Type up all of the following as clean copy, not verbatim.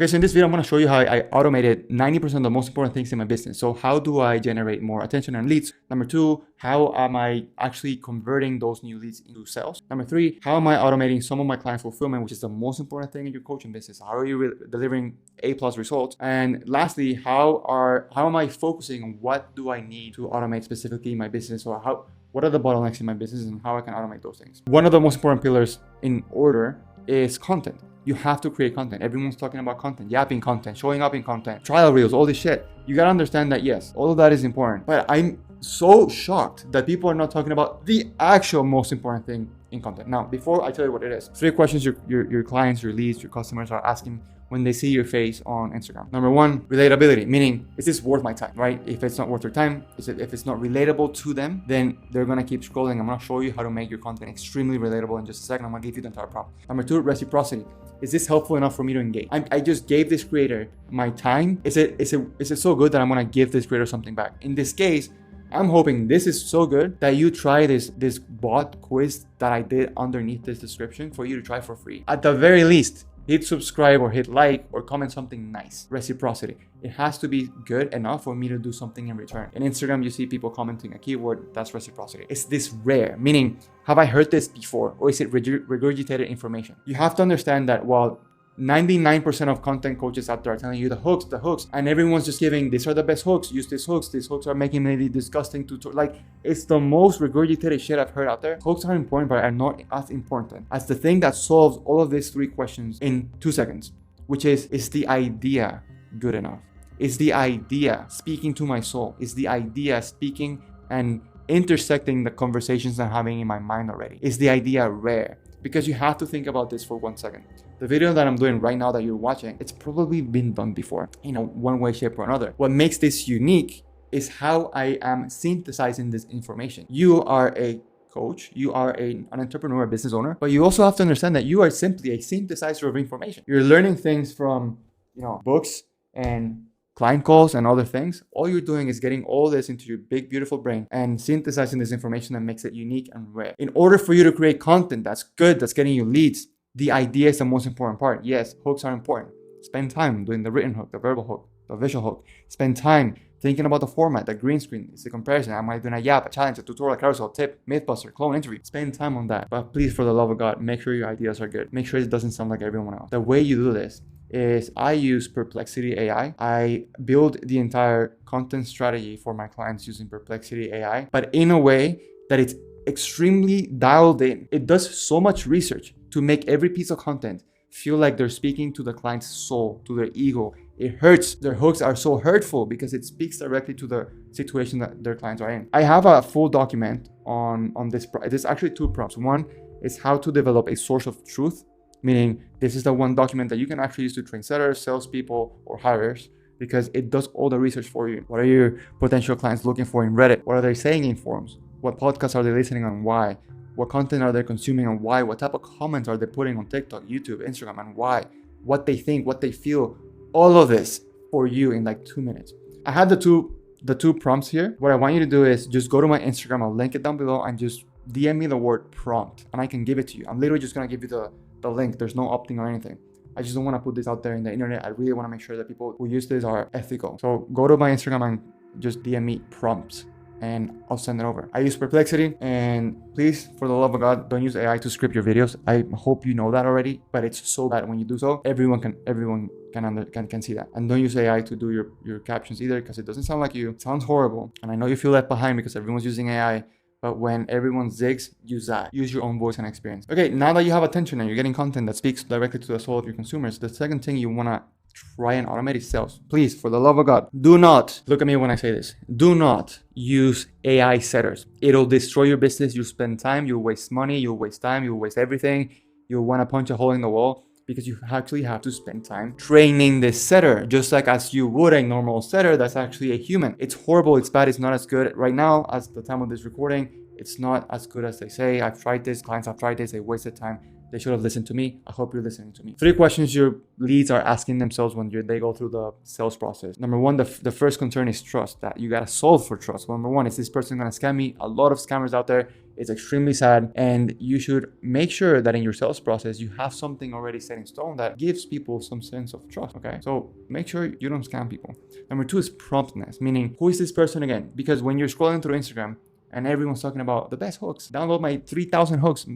Okay, so in this video, I'm going to show you how I automated 90% of the most important things in my business. So how do I generate more attention and leads? Number 2, how am I actually converting those new leads into sales? Number 3, how am I automating some of my client fulfillment, which is the most important thing in your coaching business? How are you delivering A+ results? And lastly, how am I focusing on what do I need to automate specifically in my business, or what are the bottlenecks in my business and how I can automate those things? One of the most important pillars in order is content. You have to create content. Everyone's talking about content, yapping content, showing up in content, trial reels, all this shit. You gotta understand that yes, all of that is important. But I'm so shocked that people are not talking about the actual most important thing in content. Now, before I tell you what it is, 3 questions your clients, your leads, your customers are asking when they see your face on Instagram. Number 1, relatability, meaning, is this worth my time, right? If it's not worth their time, if it's not relatable to them, then they're gonna keep scrolling. I'm gonna show you how to make your content extremely relatable in just a second. I'm gonna give you the entire prompt. Number 2, reciprocity. Is this helpful enough for me to engage? I just gave this creator my time. Is it so good that I'm gonna give this creator something back? In this case, I'm hoping this is so good that you try this bot quiz that I did underneath this description for you to try for free. At the very least, hit subscribe or hit like or comment something nice. Reciprocity. It has to be good enough for me to do something in return. In Instagram, you see people commenting a keyword, that's reciprocity. Is this rare? Meaning, have I heard this before, or is it regurgitated information? You have to understand that while 99% of content coaches out there are telling you the hooks, and everyone's just giving, these are the best hooks, use these hooks are making me disgusting to like, it's the most regurgitated shit I've heard out there. Hooks are important, but are not as important as the thing that solves all of these 3 questions in 2 seconds, which is the idea good enough? Is the idea speaking to my soul? Is the idea speaking and intersecting the conversations I'm having in my mind already? Is the idea rare? Because you have to think about this for 1 second. The video that I'm doing right now that you're watching, it's probably been done before, one way, shape, or another. What makes this unique is how I am synthesizing this information. You are a coach, you are an entrepreneur, a business owner, but you also have to understand that you are simply a synthesizer of information. You're learning things from, books and client calls and other things. All you're doing is getting all this into your big, beautiful brain and synthesizing this information that makes it unique and rare. In order for you to create content that's good, that's getting you leads, the idea is the most important part. Yes, hooks are important. Spend time doing the written hook, the verbal hook, the visual hook. Spend time thinking about the format, the green screen, it's the comparison. Am I doing a yap, a challenge, a tutorial, a carousel, tip, mythbuster, clone, interview? Spend time on that. But please, for the love of God, make sure your ideas are good. Make sure it doesn't sound like everyone else. The way you do this is I use Perplexity AI. I build the entire content strategy for my clients using Perplexity AI, but in a way that it's extremely dialed in. It does so much research to make every piece of content feel like they're speaking to the client's soul, to their ego. It hurts. Their hooks are so hurtful because it speaks directly to the situation that their clients are in. I have a full document on this. There's actually 2 prompts. One is how to develop a source of truth, meaning this is the one document that you can actually use to train sellers, salespeople, or hirers, because it does all the research for you. What are your potential clients looking for in Reddit? What are they saying in forums? What podcasts are they listening on? Why? What content are they consuming and why? What type of comments are they putting on TikTok, YouTube, Instagram, and why? What they think, what they feel, all of this for you in like 2 minutes. I have the two prompts here. What I want you to do is just go to my Instagram. I'll link it down below and just DM me the word prompt and I can give it to you. I'm literally just gonna give you the link. There's no opting or anything. I just don't want to put this out there in the internet. I really want to make sure that people who use this are ethical. So go to my Instagram and just DM me prompts and I'll send it over. I use Perplexity, and please, for the love of God, don't use AI to script your videos. I hope you know that already, but it's so bad when you do so. Everyone can see that. And don't use AI to do your captions either, because it doesn't sound like you. It sounds horrible. And I know you feel left behind because everyone's using AI, but when everyone zigs, use that. Use your own voice and experience. Okay, now that you have attention and you're getting content that speaks directly to the soul of your consumers, the second thing you want to try and automate is sales. Please, for the love of God, do not, look at me when I say this, do not use AI setters. It'll destroy your business. You'll spend time, you'll waste money, you'll waste time, you'll waste everything. You'll want to punch a hole in the wall because you actually have to spend time training this setter, just like as you would a normal setter that's actually a human. It's horrible, it's bad, it's not as good. Right now, as the time of this recording, it's not as good as they say. I've tried this, clients have tried this, they wasted time. They should have listened to me. I hope you're listening to me. 3 questions your leads are asking themselves when they go through the sales process. Number 1, the first concern is trust. That you got to solve for trust. Number 1, is this person going to scam me? A lot of scammers out there. It's extremely sad, and you should make sure that in your sales process, you have something already set in stone that gives people some sense of trust, okay? So make sure you don't scam people. Number 2 is promptness, meaning who is this person again? Because when you're scrolling through Instagram, and everyone's talking about the best hooks. Download my 3,000 hooks.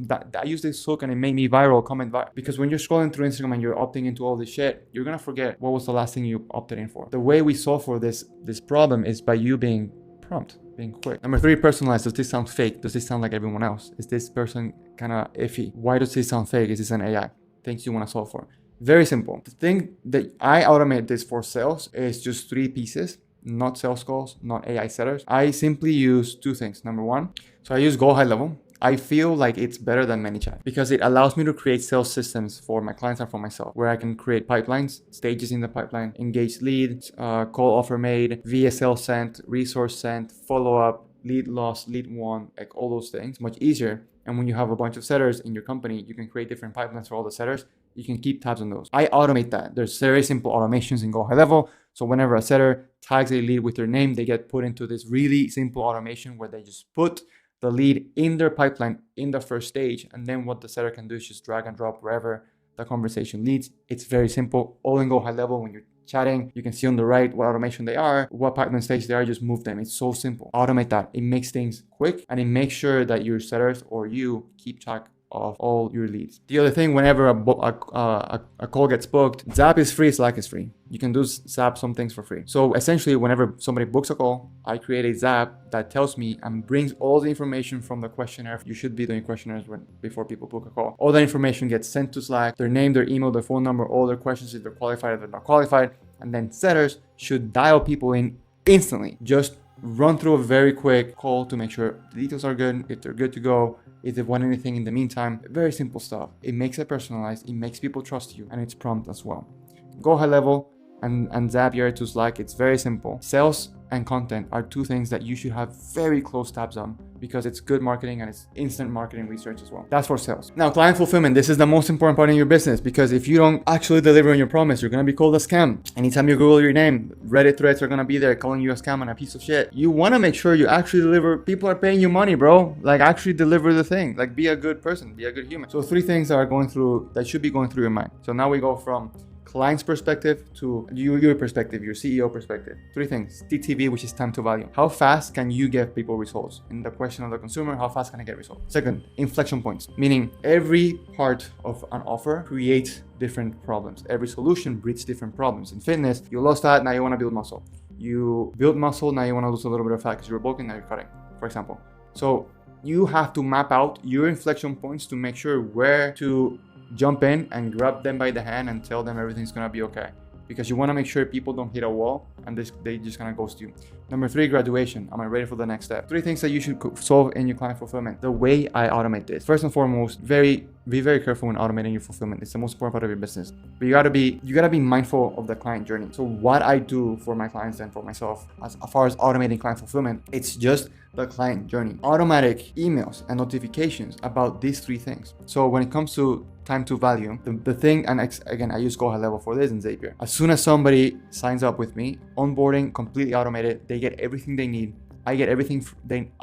I use this hook and it made me viral, comment viral. Because when you're scrolling through Instagram and you're opting into all this shit, you're gonna forget what was the last thing you opted in for. The way we solve for this problem is by you being prompt, being quick. Number 3, personalized. Does this sound fake? Does this sound like everyone else? Is this person kind of iffy? Why does this sound fake? Is this an AI? Things you want to solve for. Very simple. The thing that I automate this for sales is just 3 pieces. Not sales calls, not AI setters. I simply use 2 things. Number 1, so I use GoHighLevel. I feel like it's better than ManyChat because it allows me to create sales systems for my clients and for myself, where I can create pipelines, stages in the pipeline, engage leads, call offer made, VSL sent, resource sent, follow up, lead loss, lead won, like all those things, much easier. And when you have a bunch of setters in your company, you can create different pipelines for all the setters. You can keep tabs on those. I automate that. There's very simple automations in GoHighLevel. So whenever a setter tags a lead with their name, they get put into this really simple automation where they just put the lead in their pipeline in the first stage. And then what the setter can do is just drag and drop wherever the conversation leads. It's very simple. All in GoHighLevel. When you're chatting, you can see on the right what automation they are, what pipeline stage they are, just move them. It's so simple. Automate that. It makes things quick and it makes sure that your setters or you keep track of all your leads. The other thing, whenever a call gets booked, Zap is free, Slack is free. You can do Zap some things for free. So essentially, whenever somebody books a call, I create a Zap that tells me and brings all the information from the questionnaire. You should be doing questionnaires before people book a call. All the information gets sent to Slack, their name, their email, their phone number, all their questions, if they're qualified, if they're not qualified. And then setters should dial people in instantly. Just run through a very quick call to make sure the details are good, if they're good to go, if they want anything in the meantime. Very simple stuff. It makes it personalized, it makes people trust you, and it's prompt as well. GoHighLevel and Zapier to Slack, it's very simple. Sales and content are 2 things that you should have very close tabs on because it's good marketing and it's instant marketing research as well. That's for sales. Now, client fulfillment. This is the most important part in your business because if you don't actually deliver on your promise, you're going to be called a scam. Anytime you Google your name, Reddit threads are going to be there calling you a scam and a piece of shit. You want to make sure you actually deliver. People are paying you money, bro. Like, actually deliver the thing. Like, be a good person, be a good human. So 3 things that should be going through your mind. So now we go from client's perspective to your perspective, your CEO perspective. 3 things. TTV, which is time to value. How fast can you get people results? In the question of the consumer, how fast can I get results? Second, inflection points, meaning every part of an offer creates different problems. Every solution breeds different problems. In fitness, you lost fat, now you want to build muscle. You build muscle, now you want to lose a little bit of fat because you were bulking, now you're cutting, for example. So you have to map out your inflection points to make sure where to jump in and grab them by the hand and tell them everything's gonna be okay, because you want to make sure people don't hit a wall and they just kind of ghost you. Number 3, graduation. Am I ready for the next step? 3 things that you should solve in your client fulfillment. The way I automate this, first and foremost, be very careful when automating your fulfillment. It's the most important part of your business. But you gotta be mindful of the client journey. So what I do for my clients and for myself, as far as automating client fulfillment, it's just the client journey. Automatic emails and notifications about these 3 things. So when it comes to time to value, the thing, and again, I use GoHighLevel for this in Zapier. As soon as somebody signs up with me, onboarding completely automated, they get everything they need. I get everything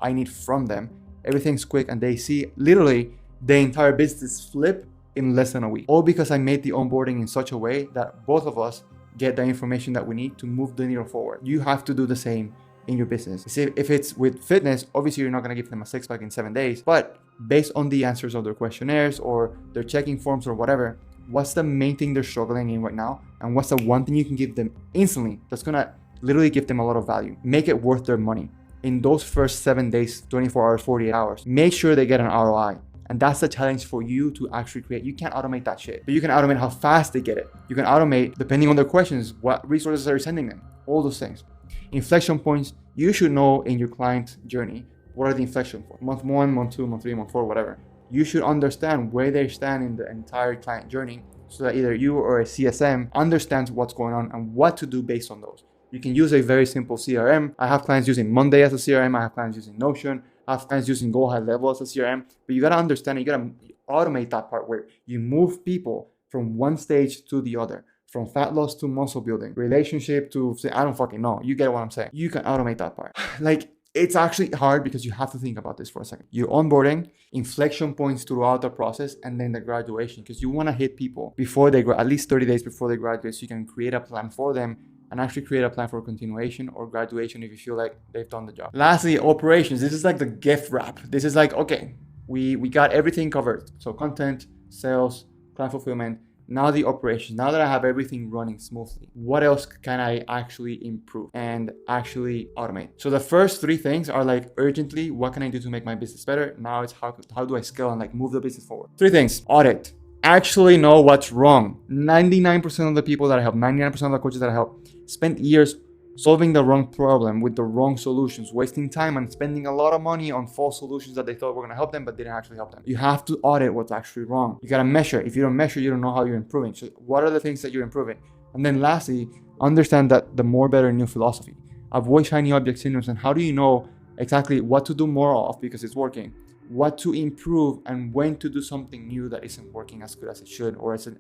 I need from them. Everything's quick, and they see literally the entire business flip in less than a week. All because I made the onboarding in such a way that both of us get the information that we need to move the needle forward. You have to do the same in your business. If it's with fitness, obviously you're not going to give them a 6-pack in 7 days, but based on the answers of their questionnaires or their checking forms or whatever, what's the main thing they're struggling in right now? And what's the one thing you can give them instantly that's going to literally give them a lot of value? Make it worth their money. In those first 7 days, 24 hours, 48 hours, make sure they get an ROI. And that's the challenge for you to actually create. You can't automate that shit, but you can automate how fast they get it. You can automate, depending on their questions, what resources are you sending them, all those things. Inflection points, you should know in your client journey, what are the inflection points? Month 1, month 2, month 3, month 4, whatever. You should understand where they stand in the entire client journey so that either you or a CSM understands what's going on and what to do based on those. You can use a very simple CRM. I have clients using Monday as a CRM. I have clients using Notion. I have clients using GoHighLevel as a CRM. But you got to understand, you got to automate that part where you move people from one stage to the other. From fat loss to muscle building, relationship to, I don't fucking know. You get what I'm saying. You can automate that part. Like, It's actually hard because you have to think about this for a second. You're onboarding, inflection points throughout the process, and then the graduation, because you want to hit people before they at least 30 days before they graduate, so you can create a plan for them and actually create a plan for continuation or graduation if you feel like they've done the job. Lastly, operations. This is like the gift wrap. This is like, okay, we got everything covered. So content, sales, client fulfillment. Now the operations, now that I have everything running smoothly, what else can I actually improve and actually automate? So the first three things are like urgently, what can I do to make my business better? Now it's how do I scale and like move the business forward? Three things: audit. Actually know what's wrong. 99% of the people that I help, 99% of the coaches that I help spent years solving the wrong problem with the wrong solutions, wasting time and spending a lot of money on false solutions that they thought were going to help them but didn't actually help them. You have to audit what's actually wrong. You got to measure. If you don't measure, you don't know how you're improving. So what are the things that you're improving? And then lastly, understand that the more better new philosophy. Avoid shiny object syndrome. And how do you know exactly what to do more of because it's working? What to improve and when to do something new that isn't working as good as it should, or isn't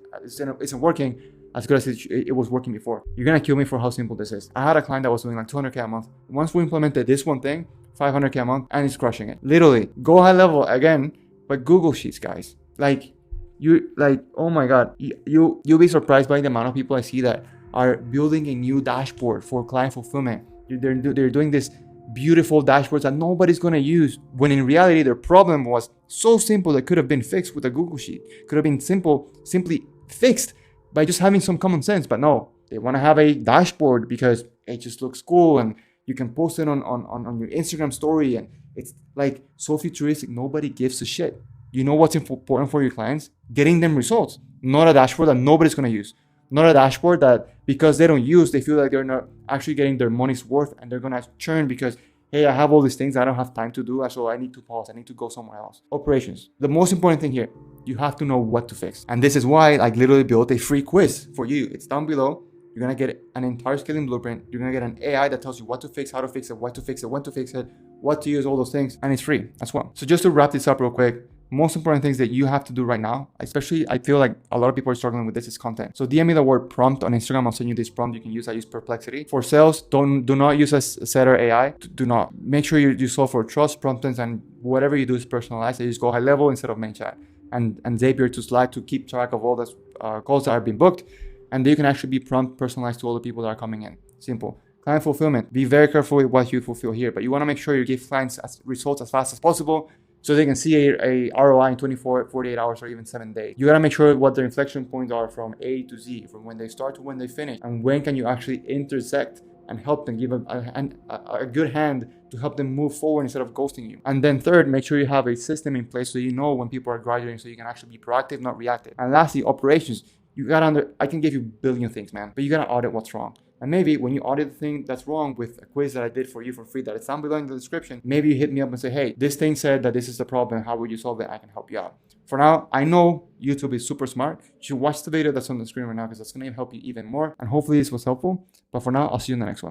working as good as it was working before. You're gonna kill me for how simple this is. I had a client that was doing like 200K a month. Once we implemented this one thing, 500K a month, and it's crushing it. Literally, GoHighLevel again, but Google Sheets, guys. Oh my God, you'll be surprised by the amount of people I see that are building a new dashboard for client fulfillment. They're doing this beautiful dashboards that nobody's going to use, when in reality their problem was so simple that could have been fixed with a Google Sheet, could have been simply fixed by just having some common sense. But no, they want to have a dashboard because it just looks cool and you can post it on your Instagram story, and it's like so futuristic. Nobody gives a shit. You know what's important for your clients? Getting them results, not a dashboard that nobody's going to use. Not a dashboard that because they don't use, they feel like they're not actually getting their money's worth and they're going to churn because, hey, I have all these things I don't have time to do, so I need to pause. I need to go somewhere else. Operations. The most important thing here, you have to know what to fix. And this is why I literally built a free quiz for you. It's down below. You're going to get an entire scaling blueprint. You're going to get an AI that tells you what to fix, how to fix it, what to fix it, when to fix it, what to use, all those things. And it's free as well. So just to wrap this up real quick, most important things that you have to do right now, especially I feel like a lot of people are struggling with this, is content. So DM me the word prompt on Instagram. I'll send you this prompt you can use. I use Perplexity. For sales, do not use a Setter AI. Do not. Make sure you solve for trust, promptings, and whatever you do is personalized. I use GoHighLevel instead of main chat. And Zapier to Slack to keep track of all the calls that are being booked. And then you can actually be prompt personalized to all the people that are coming in. Simple. Client fulfillment. Be very careful with what you fulfill here, but you want to make sure you give clients results as fast as possible, so they can see a ROI in 24, 48 hours, or even 7 days. You gotta make sure what their inflection points are from A to Z, from when they start to when they finish, and when can you actually intersect and help them, give a good hand to help them move forward instead of ghosting you. And then third, make sure you have a system in place so you know when people are graduating, so you can actually be proactive, not reactive. And lastly, operations. You gotta I can give you a billion things, man, but you gotta audit what's wrong. And maybe when you audit the thing that's wrong with a quiz that I did for you for free, that it's down below in the description, maybe you hit me up and say, hey, this thing said that this is the problem. How would you solve it? I can help you out. For now, I know YouTube is super smart. You should watch the video that's on the screen right now because that's going to help you even more. And hopefully this was helpful. But for now, I'll see you in the next one.